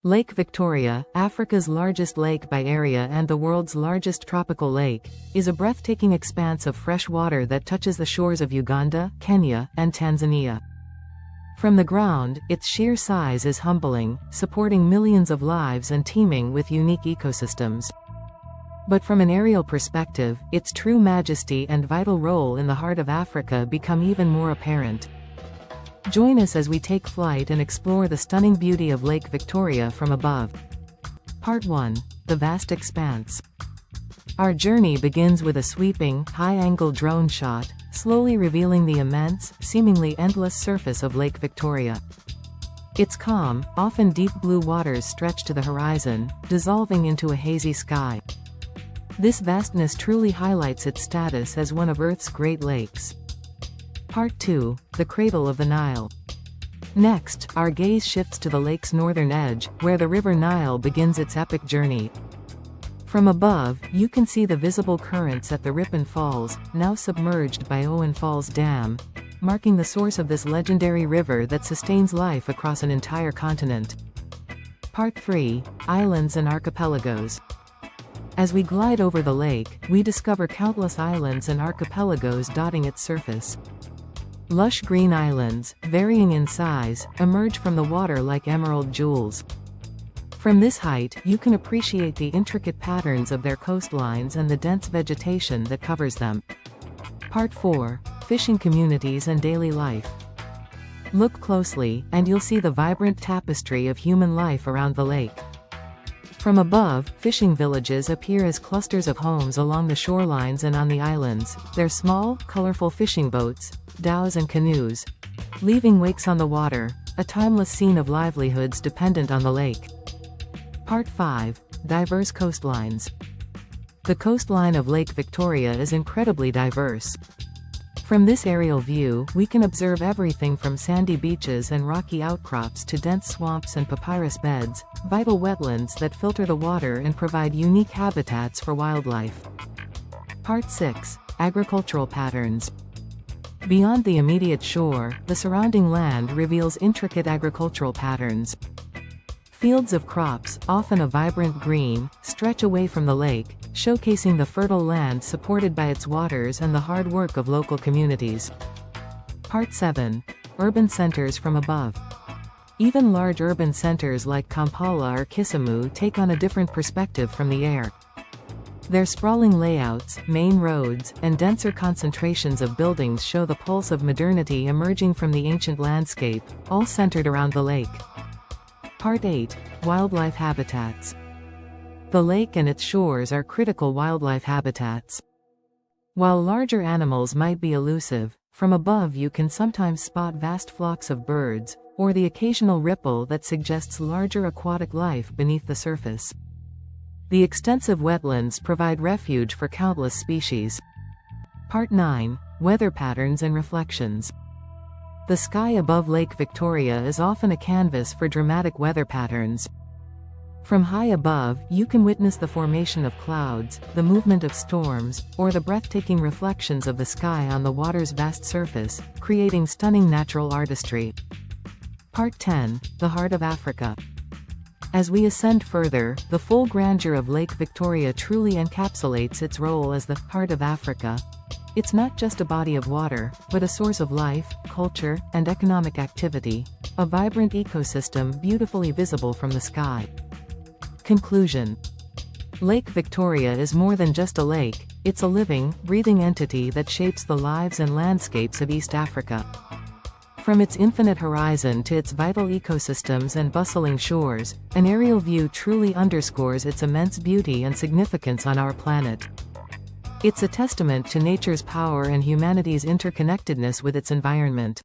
Lake Victoria, Africa's largest lake by area and the world's largest tropical lake, is a breathtaking expanse of fresh water that touches the shores of Uganda, Kenya, and Tanzania. From the ground, its sheer size is humbling, supporting millions of lives and teeming with unique ecosystems. But from an aerial perspective, its true majesty and vital role in the heart of Africa become even more apparent. Join us as we take flight and explore the stunning beauty of Lake Victoria from above. Part 1. The vast expanse. Our journey begins with a sweeping, high-angle drone shot, slowly revealing the immense, seemingly endless surface of Lake Victoria. Its calm, often deep blue waters stretch to the horizon, dissolving into a hazy sky. This vastness truly highlights its status as one of Earth's great lakes. Part 2. The Cradle of the Nile. Next, our gaze shifts to the lake's northern edge, where the River Nile begins its epic journey. From above, you can see the visible currents at the Ripon Falls, now submerged by Owen Falls Dam, marking the source of this legendary river that sustains life across an entire continent. Part 3. Islands and Archipelagos. As we glide over the lake, we discover countless islands and archipelagos dotting its surface. Lush green islands, varying in size, emerge from the water like emerald jewels. From this height, you can appreciate the intricate patterns of their coastlines and the dense vegetation that covers them. Part 4. Fishing communities and daily life. Look closely, and you'll see the vibrant tapestry of human life around the lake. From above, fishing villages appear as clusters of homes along the shorelines and on the islands, their small, colorful fishing boats, dhows and canoes, leaving wakes on the water, a timeless scene of livelihoods dependent on the lake. Part 5. Diverse coastlines. The coastline of Lake Victoria is incredibly diverse. From this aerial view, we can observe everything from sandy beaches and rocky outcrops to dense swamps and papyrus beds, vital wetlands that filter the water and provide unique habitats for wildlife. Part 6. Agricultural patterns. Beyond the immediate shore, the surrounding land reveals intricate agricultural patterns. Fields of crops, often a vibrant green, stretch away from the lake, showcasing the fertile land supported by its waters and the hard work of local communities. Part 7. Urban centers from above. Even large urban centers like Kampala or Kisumu take on a different perspective from the air. Their sprawling layouts, main roads, and denser concentrations of buildings show the pulse of modernity emerging from the ancient landscape, all centered around the lake. Part 8. Wildlife habitats. The lake and its shores are critical wildlife habitats. While larger animals might be elusive, from above you can sometimes spot vast flocks of birds, or the occasional ripple that suggests larger aquatic life beneath the surface. The extensive wetlands provide refuge for countless species. Part 9. Weather patterns and reflections. The sky above Lake Victoria is often a canvas for dramatic weather patterns. From high above, you can witness the formation of clouds, the movement of storms, or the breathtaking reflections of the sky on the water's vast surface, creating stunning natural artistry. Part 10. The Heart of Africa. As we ascend further, the full grandeur of Lake Victoria truly encapsulates its role as the heart of Africa. It's not just a body of water, but a source of life, culture, and economic activity, a vibrant ecosystem beautifully visible from the sky. Conclusion. Lake Victoria is more than just a lake, it's a living, breathing entity that shapes the lives and landscapes of East Africa. From its infinite horizon to its vital ecosystems and bustling shores, an aerial view truly underscores its immense beauty and significance on our planet. It's a testament to nature's power and humanity's interconnectedness with its environment.